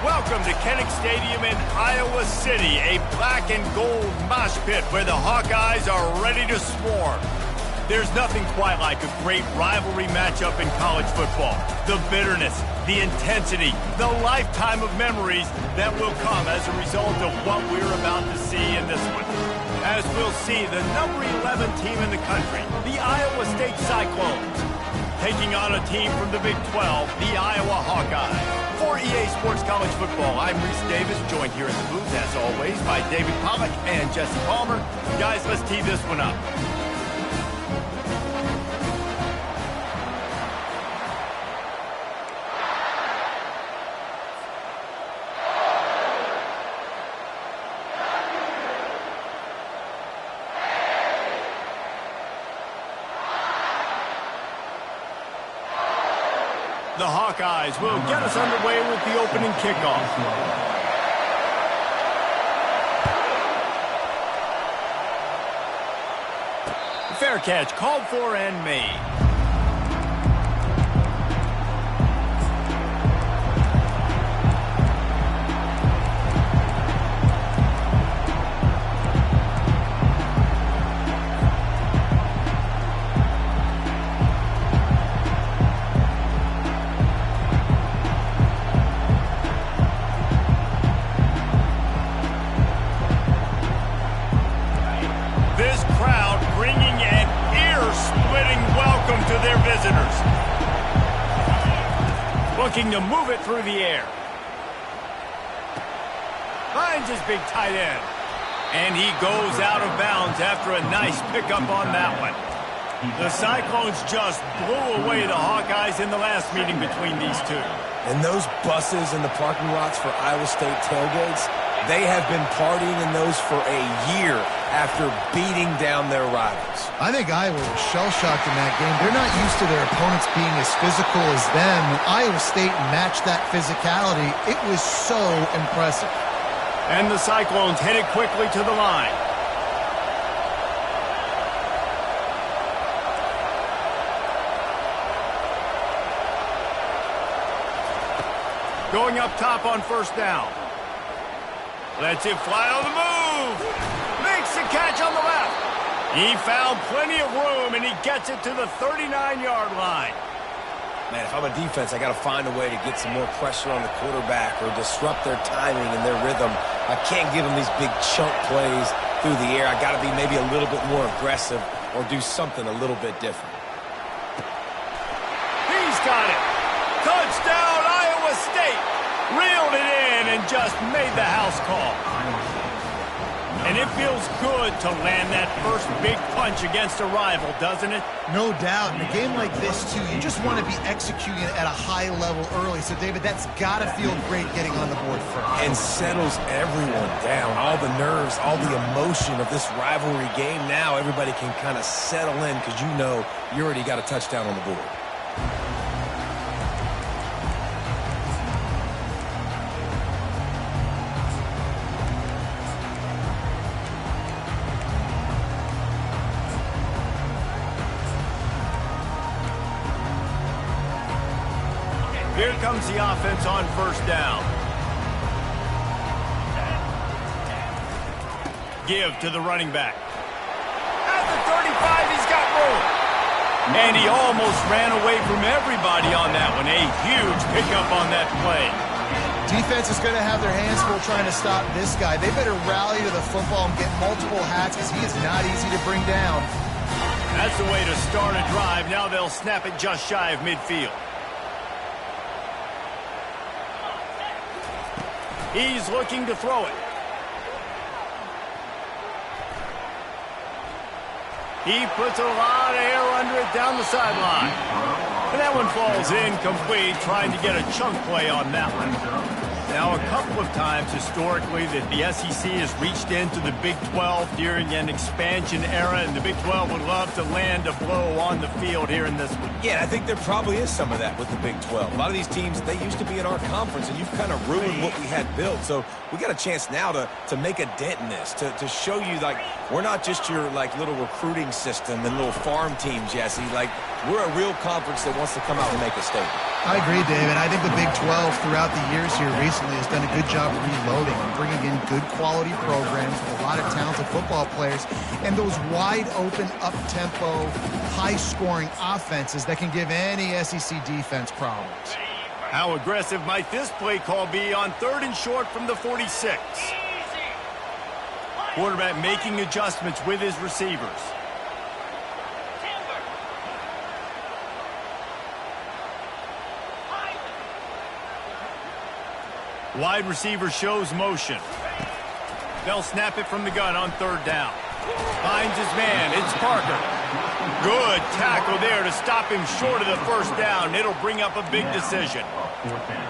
Welcome to Kinnick Stadium in Iowa City, a black and gold mosh pit where the Hawkeyes are ready to swarm. There's nothing quite like a great rivalry matchup in college football. The bitterness, the intensity, the lifetime of memories that will come as a result of what we're about to see in this one. As we'll see, the number 11 team in the country, the Iowa State Cyclones, taking on a team from the Big 12, the Iowa Hawkeyes. For EA Sports College Football, I'm Reese Davis, joined here in the booth, as always, by David Pollack and Jesse Palmer. Guys, let's tee this one up. The Hawkeyes will get us underway with the opening kickoff. Fair catch called for and made. Looking to move it through the air. Finds his big tight end. And he goes out of bounds after a nice pickup on that one. The Cyclones just blew away the Hawkeyes in the last meeting between these two. And those buses in the parking lots for Iowa State tailgates, they have been partying in those for a year after beating down their rivals. I think Iowa was shell-shocked in that game. They're not used to their opponents being as physical as them. Iowa State matched that physicality. It was so impressive. And the Cyclones headed quickly to the line. Going up top on first down. Lets it fly on the move. Makes the catch on the left. He found plenty of room, and he gets it to the 39-yard line. Man, if I'm a defense, I got to find a way to get some more pressure on the quarterback or disrupt their timing and their rhythm. I can't give them these big chunk plays through the air. I got to be maybe a little bit more aggressive or do something a little bit different. He's got it. Touchdown, Iowa State. Reeled it in and just made the house call. And it feels good to land that first big punch against a rival, doesn't it? No doubt. In a game like this, too, you just want to be executing at a high level early. So, David, that's got to feel great getting on the board first. And settles everyone down. All the nerves, all the emotion of this rivalry game. Now everybody can kind of settle in because you know you already got a touchdown on the board. Here comes the offense on first down. Give to the running back. At the 35, he's got room. And he almost ran away from everybody on that one. A huge pickup on that play. Defense is going to have their hands full trying to stop this guy. They better rally to the football and get multiple hats because he is not easy to bring down. That's the way to start a drive. Now they'll snap it just shy of midfield. He's looking to throw it. He puts a lot of air under it down the sideline. And that one falls incomplete, trying to get a chunk play on that one. Now, a couple of times historically that the SEC has reached into the Big 12 during an expansion era, and the Big 12 would love to land a blow on the field here in this one. Yeah, I think there probably is some of that with the Big 12. A lot of these teams, they used to be in our conference, and you've kind of ruined what we had built. So we got a chance now to make a dent in this, to show you, like, we're not just your, like, little recruiting system and little farm team, Jesse. Like, we're a real conference that wants to come out and make a statement. I agree, David. I think the Big 12 throughout the years here recently has done a good job of reloading and bringing in good quality programs with a lot of talented football players and those wide open, up-tempo, high-scoring offenses that can give any SEC defense problems. How aggressive might this play call be on 3rd and short from the 46? Quarterback making adjustments with his receivers. Wide receiver shows motion. They'll snap it from the gun on 3rd down. Finds his man. It's Parker. Good tackle there to stop him short of the 1st down. It'll bring up a big decision.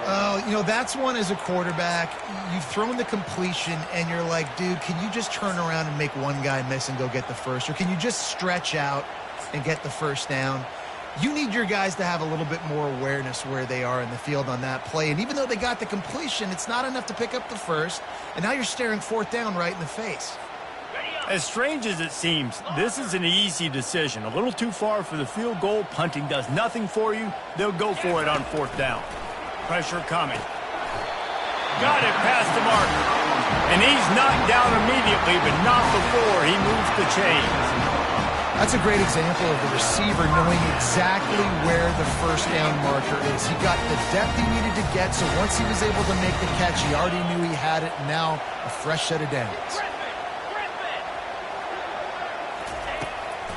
Oh, you know, that's one as a quarterback. You've thrown the completion, and you're like, dude, can you just turn around and make one guy miss and go get the first? Or can you just stretch out and get the 1st down? You need your guys to have a little bit more awareness where they are in the field on that play. And even though they got the completion, it's not enough to pick up the 1st. And now you're staring 4th down right in the face. As strange as it seems, this is an easy decision. A little too far for the field goal. Punting does nothing for you. They'll go for it on 4th down. Pressure coming. Got it past the marker. And he's knocked down immediately, but not before he moves the chains. That's a great example of the receiver knowing exactly where the 1st down marker is. He got the depth he needed to get, so once he was able to make the catch, he already knew he had it, and now a fresh set of downs.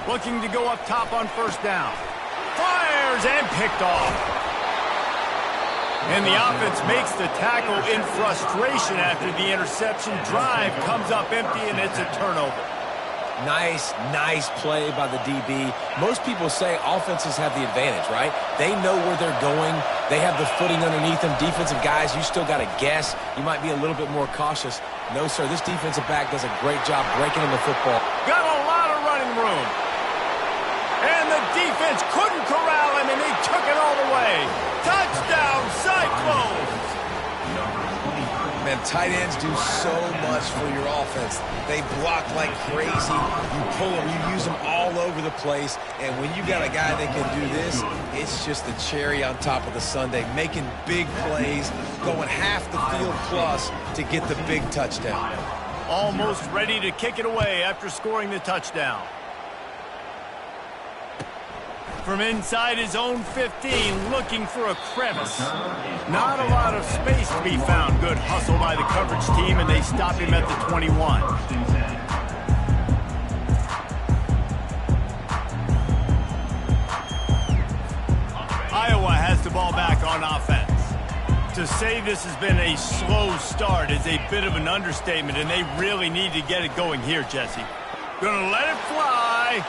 Looking to go up top on 1st down. Fires and picked off. And the offense makes the tackle in frustration after the interception. Drive comes up empty, and it's a turnover. Nice play by the DB. Most people say offenses have the advantage, right? They know where they're going. They have the footing underneath them. Defensive guys, you still got to guess. You might be a little bit more cautious. No, sir, this defensive back does a great job breaking in the football. Got a lot of running room. And the defense couldn't corral him, and he took it all the way. Touchdown, Cyclones! Man, tight ends do so much for your offense. They block like crazy. You pull them, you use them all over the place. And when you got a guy that can do this, it's just the cherry on top of the sundae, making big plays, going half the field plus to get the big touchdown. Almost ready to kick it away after scoring the touchdown. From inside his own 15, looking for a crevice. Not a lot of space to be found. Good hustle by the coverage team, and they stop him at the 21. Iowa has the ball back on offense. To say this has been a slow start is a bit of an understatement, and they really need to get it going here, Jesse. Gonna let it fly.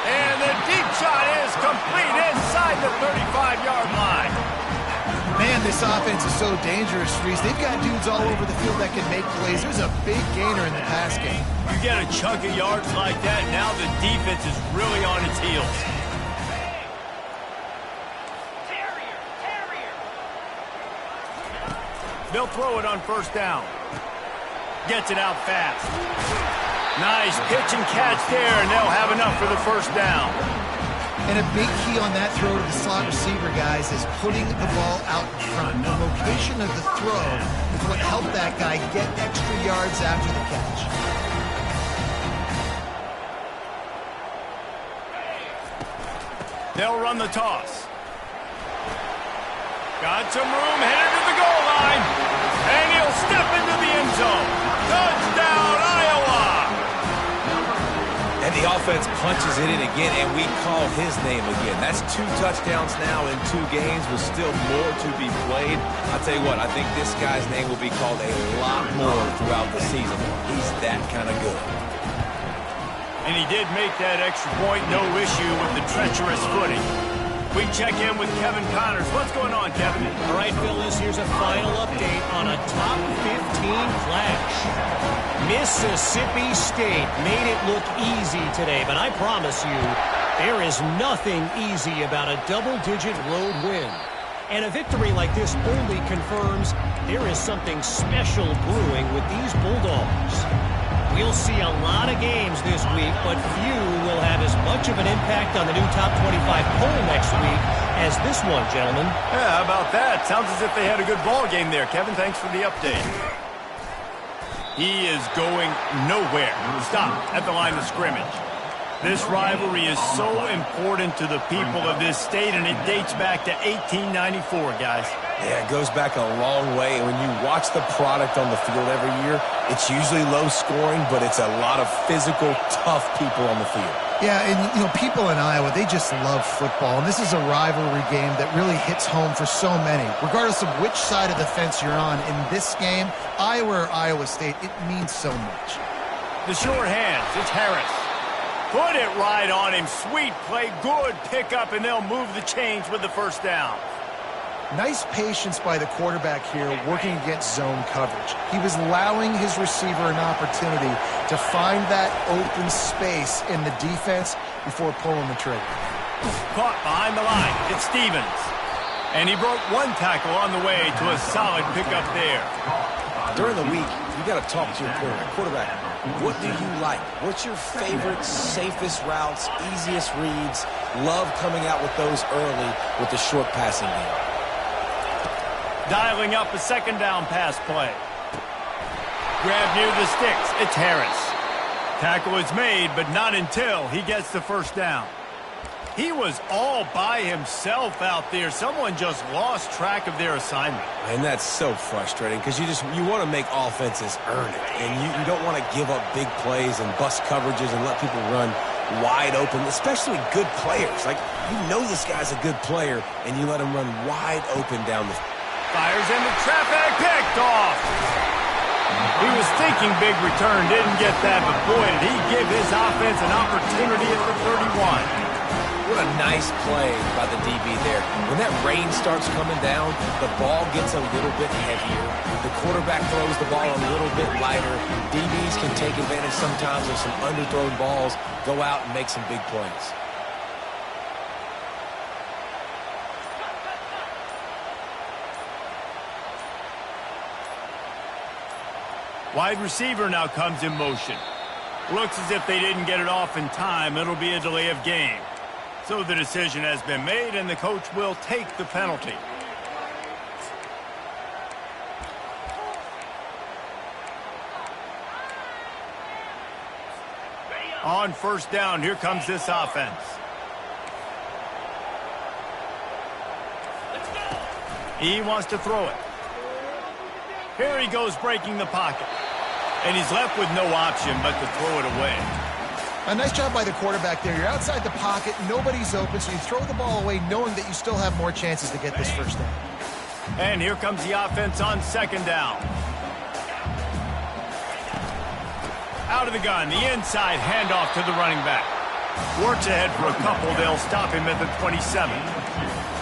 And the deep shot is complete inside the 35-yard line. Man, this offense is so dangerous, Reese. They've got dudes all over the field that can make plays. There's a big gainer in the pass game. You get a chunk of yards like that, now the defense is really on its heels. They'll throw it on 1st down. Gets it out fast. Nice pitch and catch there, and they'll have enough for the 1st down. And a big key on that throw to the slot receiver, guys, is putting the ball out in front. The location of the throw is what helped that guy get extra yards after the catch. They'll run the toss. Got some room, headed to the goal line. And he'll step into the end zone. Touchdown, Iowa! And the offense punches it in again, and we call his name again. That's 2 touchdowns now in 2 games with still more to be played. I'll tell you what, I think this guy's name will be called a lot more throughout the season. He's that kind of good. And he did make that extra point, no issue with the treacherous footing. We check in with Kevin Connors. What's going on, Kevin? All right, Phyllis, here's a final update on a top 15 clash. Mississippi State made it look easy today, but I promise you, there is nothing easy about a double-digit road win. And a victory like this only confirms there is something special brewing with these Bulldogs. We'll see a lot of games this week, but few will have as much much of an impact on the new top 25 poll next week as this one, gentlemen. Yeah, how about that? Sounds as if they had a good ball game there. Kevin, thanks for the update. He is going nowhere. Stop at the line of scrimmage. This rivalry is so important to the people of this state, and it dates back to 1894, guys. Yeah, it goes back a long way, and when you watch the product on the field every year, it's usually low scoring, but it's a lot of physical, tough people on the field. Yeah, and, people in Iowa, they just love football, and this is a rivalry game that really hits home for so many. Regardless of which side of the fence you're on, in this game, Iowa or Iowa State, it means so much. The short hands, it's Harris. Put it right on him. Sweet play, good pickup, and they'll move the chains with the first down. Nice patience by the quarterback here working against zone coverage. He was allowing his receiver an opportunity to find that open space in the defense before pulling the trigger. Caught behind the line. It's Stevens. And he broke one tackle on the way to a solid pickup there. During the week, you got to talk to your quarterback. What do you like? What's your favorite, safest routes, easiest reads? Love coming out with those early with the short passing game. Dialing up a second down pass play. Grab near the sticks. It's Harris. Tackle is made, but not until he gets the first down. He was all by himself out there. Someone just lost track of their assignment. And that's so frustrating because you want to make offenses earn it. And you don't want to give up big plays and bust coverages and let people run wide open, especially good players. Like, this guy's a good player, and you let him run wide open down the field. Fires into traffic, picked off. He was thinking big return, didn't get that, but boy, did he give his offense an opportunity at the 31. What a nice play by the DB there. When that rain starts coming down, the ball gets a little bit heavier. The quarterback throws the ball a little bit lighter. DBs can take advantage sometimes of some underthrown balls, go out and make some big plays. Wide receiver now comes in motion. Looks as if they didn't get it off in time. It'll be a delay of game. So the decision has been made, and the coach will take the penalty. On first down, here comes this offense. He wants to throw it. Here he goes breaking the pocket. And he's left with no option but to throw it away. A nice job by the quarterback there. You're outside the pocket, nobody's open, so you throw the ball away knowing that you still have more chances to get this first down. And here comes the offense on second down. Out of the gun, the inside handoff to the running back. Works ahead for a couple. They'll stop him at the 27.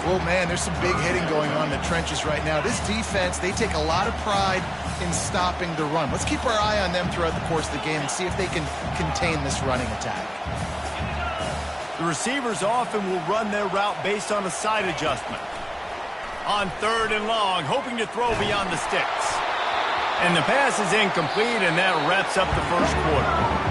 Well, man, there's some big hitting going on in the trenches right now. This defense, they take a lot of pride in stopping the run. Let's keep our eye on them throughout the course of the game and see if they can contain this running attack. The receivers often will run their route based on a side adjustment. On third and long, hoping to throw beyond the sticks. And the pass is incomplete, and that wraps up the first quarter.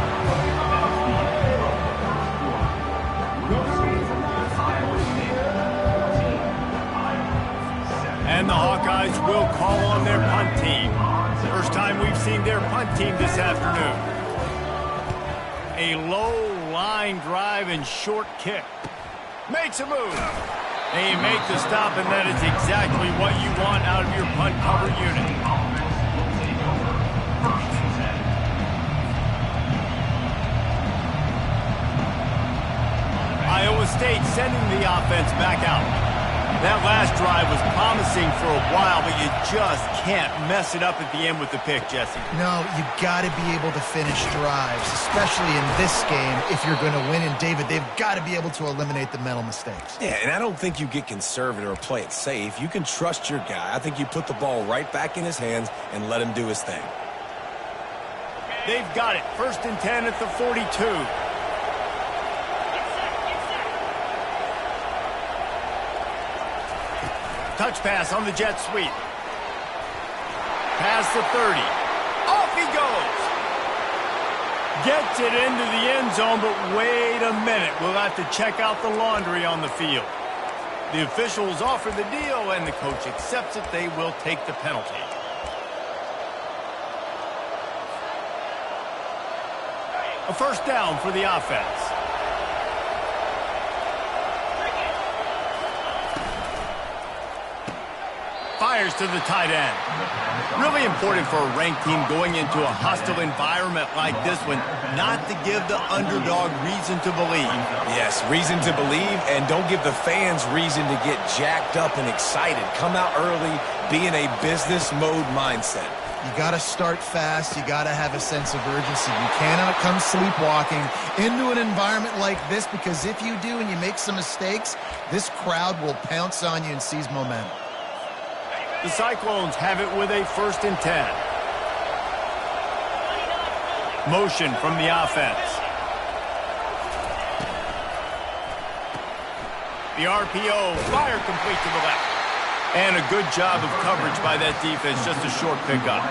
And the Hawkeyes will call on their punt team. First time we've seen their punt team this afternoon. A low line drive and short kick. Makes a move. They make the stop, and that is exactly what you want out of your punt cover unit. Iowa State sending the offense back out. That last drive was promising for a while, but you just can't mess it up at the end with the pick, Jesse. No, you got to be able to finish drives, especially in this game if you're going to win. And, David, they've got to be able to eliminate the mental mistakes. Yeah, and I don't think you get conservative or play it safe. You can trust your guy. I think you put the ball right back in his hands and let him do his thing. They've got it. First and 10 at the 42. Touch pass on the jet sweep. Past the 30. Off he goes. Gets it into the end zone, but wait a minute. We'll have to check out the laundry on the field. The officials offer the deal, and the coach accepts it. They will take the penalty. A first down for the offense. Fires to the tight end. Really important for a ranked team going into a hostile environment like this one, not to give the underdog reason to believe. Yes, reason to believe, and don't give the fans reason to get jacked up and excited. Come out early, be in a business mode mindset. You got to start fast. You got to have a sense of urgency. You cannot come sleepwalking into an environment like this, because if you do and you make some mistakes, this crowd will pounce on you and seize momentum. The Cyclones have it with a 1st and 10. Motion from the offense. The RPO, fire complete to the left. And a good job of coverage by that defense, just a short pickup.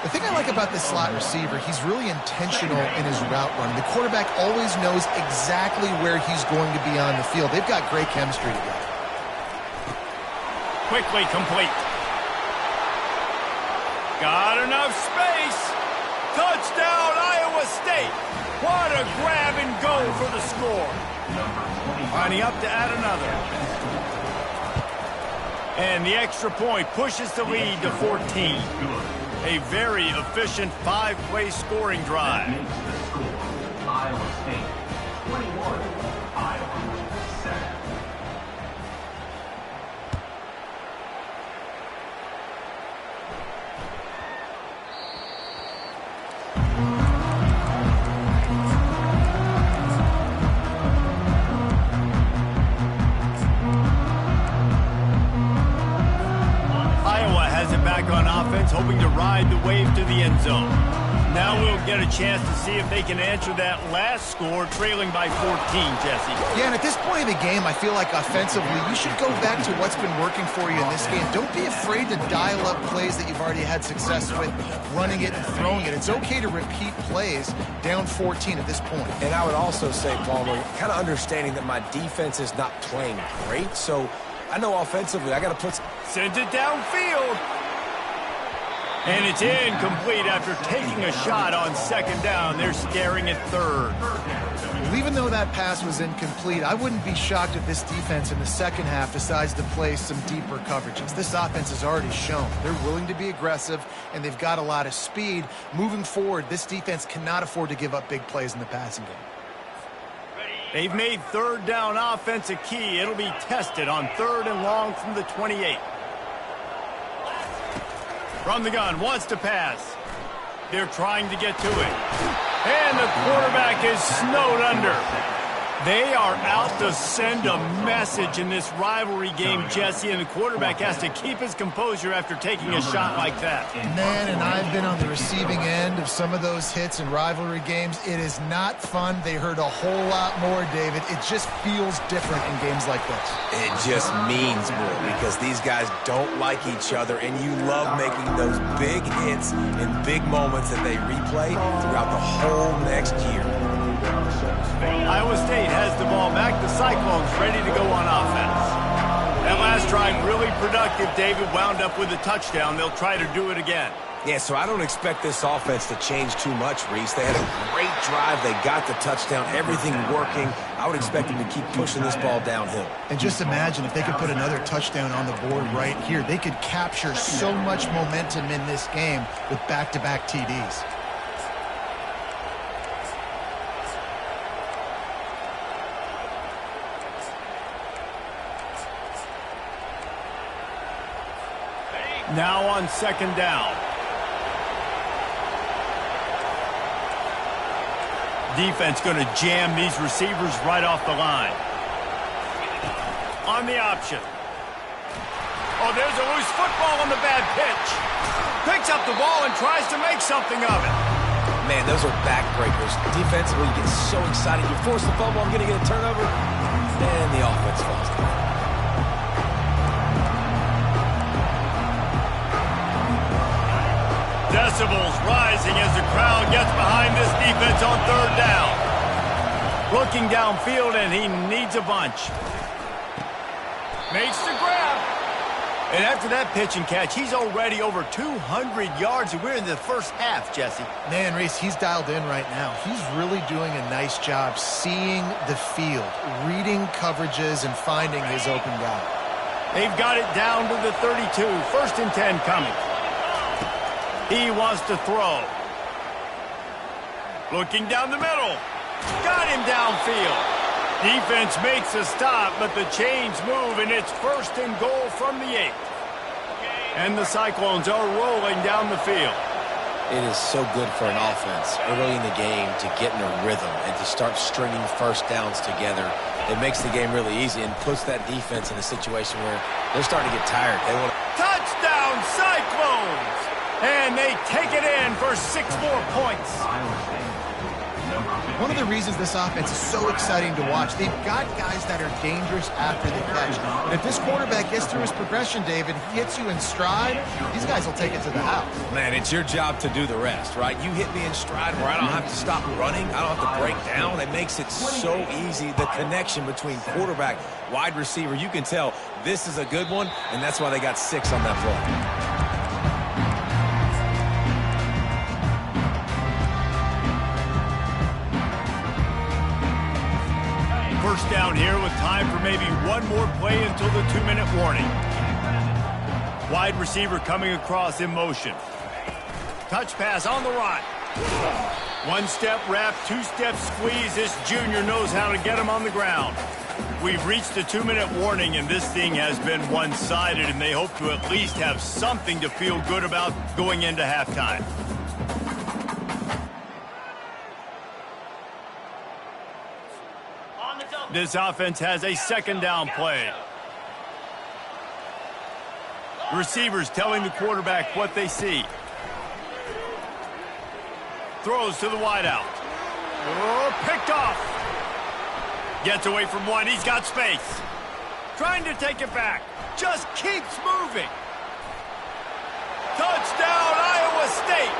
The thing I like about this slot receiver, he's really intentional in his route run. The quarterback always knows exactly where he's going to be on the field. They've got great chemistry together. Quickly complete. Got enough space. Touchdown, Iowa State. What a grab and go for the score. Lining up to add another. And the extra point pushes the lead to 14. A very efficient 5-play scoring drive. Iowa State, 21, Iowa 7. On offense, hoping to ride the wave to the end zone. Now we'll get a chance to see if they can answer that last score, trailing by 14, Jesse. Yeah, and at this point in the game, I feel like offensively, you should go back to what's been working for you in this game. Don't be afraid to dial up plays that you've already had success with, running it and throwing it. It's okay to repeat plays down 14 at this point. And I would also say, Palmer, kind of understanding that my defense is not playing great, so I know offensively I got to put... Sends it downfield. And it's incomplete after taking a shot on 2nd down. They're staring at 3rd. Well, even though that pass was incomplete, I wouldn't be shocked if this defense in the second half decides to play some deeper coverages. This offense has already shown they're willing to be aggressive, and they've got a lot of speed. Moving forward, this defense cannot afford to give up big plays in the passing game. They've made 3rd down offense a key. It'll be tested on 3rd and long from the 28. From the gun, wants to pass. They're trying to get to it. And the quarterback is snowed under. They are out to send a message in this rivalry game, Jesse, and the quarterback has to keep his composure after taking a shot like that. Man, and I've been on the receiving end of some of those hits in rivalry games. It is not fun. They hurt a whole lot more, David. It just feels different in games like this. It just means more because these guys don't like each other, and you love making those big hits in big moments that they replay throughout the whole next year. Iowa State has the ball back. The Cyclones ready to go on offense. That last drive really productive. David wound up with a touchdown. They'll try to do it again. Yeah, so I don't expect this offense to change too much, Reese. They had a great drive. They got the touchdown. Everything working. I would expect them to keep pushing this ball downhill. And just imagine if they could put another touchdown on the board right here. They could capture so much momentum in this game with back-to-back TDs. Now on 2nd down. Defense going to jam these receivers right off the line. On the option. Oh, there's a loose football on the bad pitch. Picks up the ball and tries to make something of it. Man, those are backbreakers. Defensively, you get so excited. You force the fumble, I'm going to get a turnover, and the offense falls down. Decibels rising as the crowd gets behind this defense on third down. Looking downfield, and he needs a bunch. Makes the grab. And after that pitch and catch, he's already over 200 yards, and we're in the first half, Jesse. Man, Reese, he's dialed in right now. He's really doing a nice job seeing the field, reading coverages, and finding his open guy. They've got it down to the 32. 1st and 10 coming. He wants to throw. Looking down the middle. Got him downfield. Defense makes a stop, but the chains move, and it's 1st and goal from the 8. And the Cyclones are rolling down the field. It is so good for an offense early in the game to get in a rhythm and to start stringing first downs together. It makes the game really easy and puts that defense in a situation where they're starting to get tired. They want to... Touchdown, Cyclones! And they take it in for 6 more points. One of the reasons this offense is so exciting to watch, they've got guys that are dangerous after the catch. And if this quarterback gets through his progression, David, hits you in stride, these guys will take it to the house. Man, it's your job to do the rest, right? You hit me in stride where I don't have to stop running. I don't have to break down. It makes it so easy. The connection between quarterback, wide receiver, you can tell this is a good one, and that's why they got 6 on that play. First down here with time for maybe one more play until the 2-minute warning. Wide receiver coming across in motion. Touch pass on the run. 1-step wrap, 2-step squeeze. This junior knows how to get him on the ground. We've reached the 2-minute warning, and this thing has been one-sided, and they hope to at least have something to feel good about going into halftime. This offense has a 2nd down play. The receivers telling the quarterback what they see. Throws to the wideout. Oh, picked off. Gets away from one. He's got space. Trying to take it back. Just keeps moving. Touchdown, Iowa State.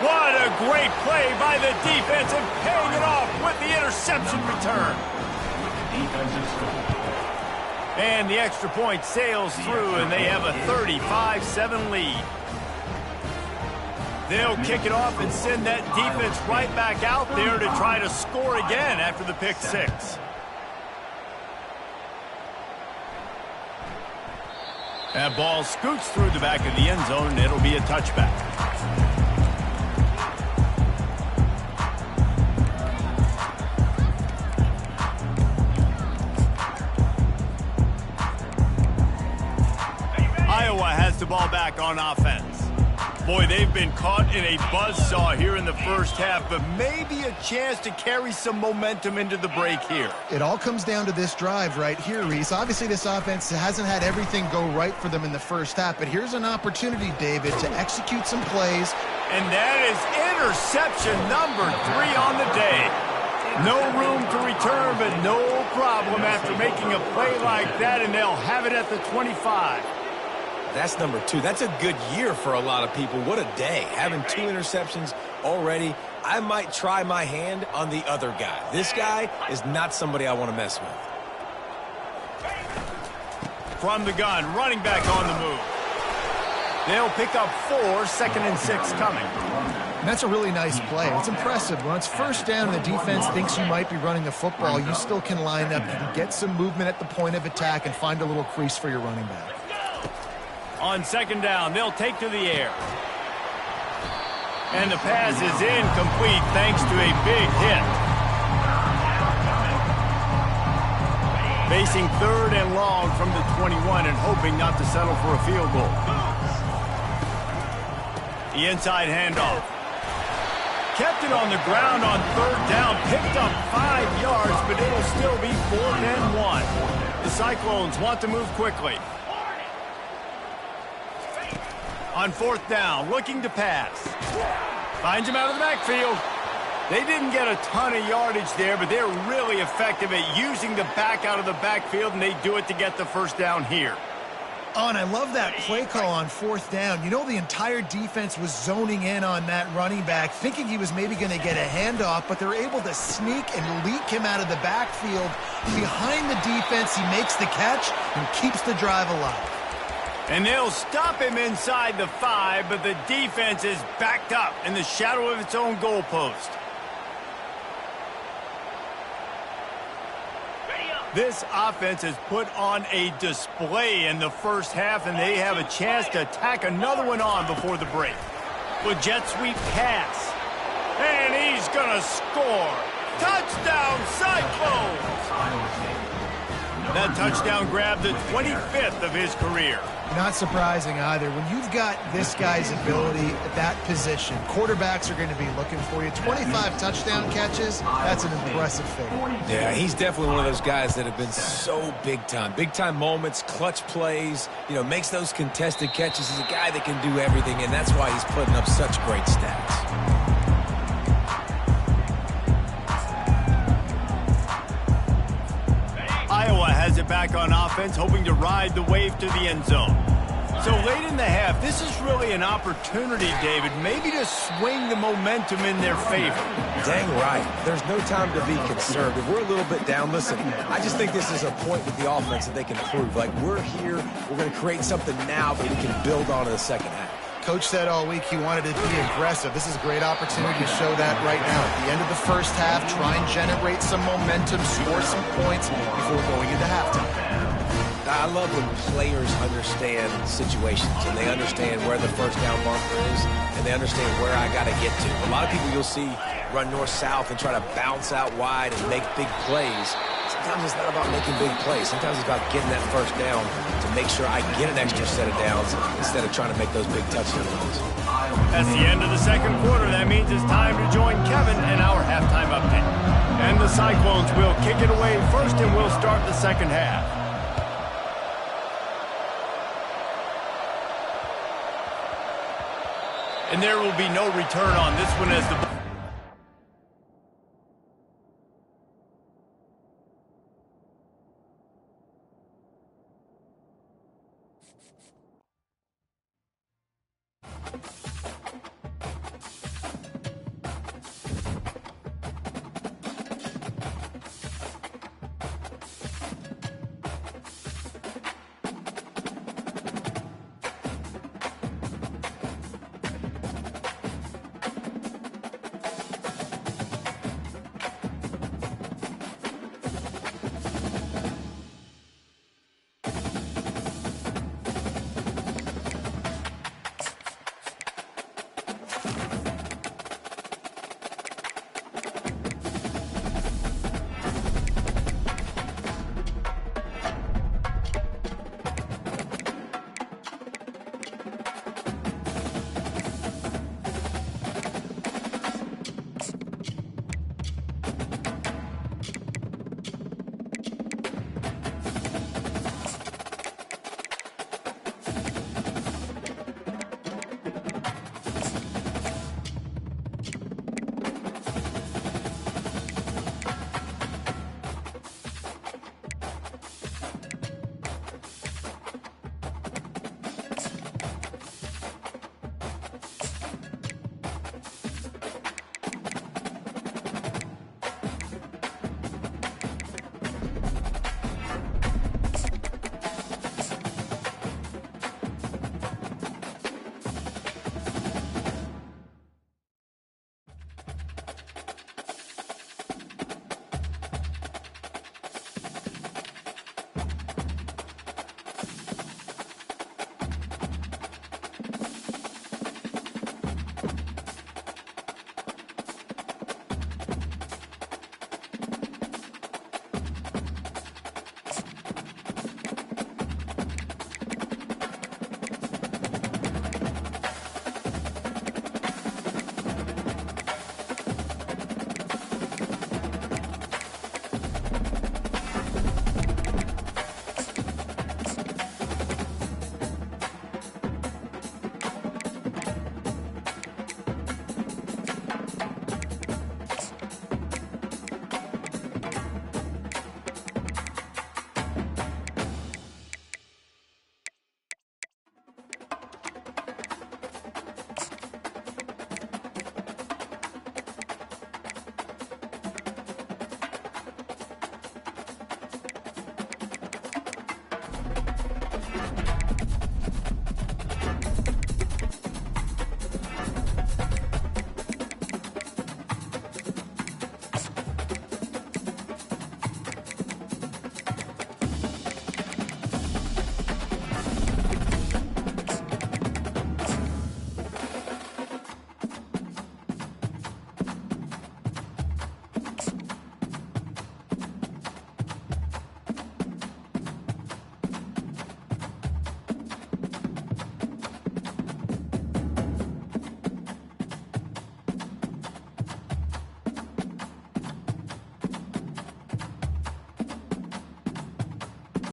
What a great play by the defense and paying it off with the interception return. And the extra point sails through, and they have a 35-7 lead. They'll kick it off and send that defense right back out there to try to score again after the pick 6. That ball scoots through the back of the end zone, and it'll be a touchback. Iowa has the ball back on offense. Boy, they've been caught in a buzzsaw here in the first half, but maybe a chance to carry some momentum into the break here. It all comes down to this drive right here, Reese. Obviously, this offense hasn't had everything go right for them in the first half, but here's an opportunity, David, to execute some plays. And that is interception number 3 on the day. No room to return, but no problem after making a play like that, and they'll have it at the 25. That's number 2. That's a good year for a lot of people. What a day. Having 2 interceptions already. I might try my hand on the other guy. This guy is not somebody I want to mess with. From the gun, running back on the move. They'll pick up 4, 2nd and 6 coming. And that's a really nice play. It's impressive. When it's first down and the defense thinks you might be running the football, you still can line up. You can get some movement at the point of attack and find a little crease for your running back. On 2nd down, they'll take to the air. And the pass is incomplete thanks to a big hit. Facing 3rd and long from the 21 and hoping not to settle for a field goal. The inside handoff. Kept it on the ground on 3rd down. Picked up 5 yards, but it'll still be 4th and 1. The Cyclones want to move quickly. On 4th down, looking to pass. Finds him out of the backfield. They didn't get a ton of yardage there, but they're really effective at using the back out of the backfield, and they do it to get the 1st down here. Oh, and I love that play call on 4th down. You know, the entire defense was zoning in on that running back, thinking he was maybe going to get a handoff, but they're able to sneak and leak him out of the backfield. Behind the defense, he makes the catch and keeps the drive alive. And they'll stop him inside the 5, but the defense is backed up in the shadow of its own goalpost. This offense has put on a display in the first half, and they have a chance to tack another one on before the break. With jet sweep pass. And he's going to score. Touchdown, Cyclones! That touchdown grabbed the 25th of his career. Not surprising either. When you've got this guy's ability at that position, quarterbacks are going to be looking for you. 25 touchdown catches, that's an impressive figure. Yeah, he's definitely one of those guys that have been so big time. Big time moments, clutch plays, you know, makes those contested catches. He's a guy that can do everything, and that's why he's putting up such great stats. Iowa has it back on offense, hoping to ride the wave to the end zone. So late in the half, this is really an opportunity, David, maybe to swing the momentum in their favor. Dang right. There's no time to be concerned. If we're a little bit down, listen, I just think this is a point with the offense that they can prove. Like, we're here, we're going to create something now, but we can build on in the second half. Coach said all week he wanted to be aggressive. This is a great opportunity to show that right now. At the end of the first half, try and generate some momentum, score some points before going into halftime. I love when players understand situations and they understand where the first down marker is and they understand where I got to get to. A lot of people you'll see run north-south and try to bounce out wide and make big plays. Sometimes it's not about making big plays. Sometimes it's about getting that first down to make sure I get an extra set of downs instead of trying to make those big touchdown runs. That's the end of the second quarter. That means it's time to join Kevin in our halftime update. And the Cyclones will kick it away first, and we'll start the second half. And there will be no return on this one as the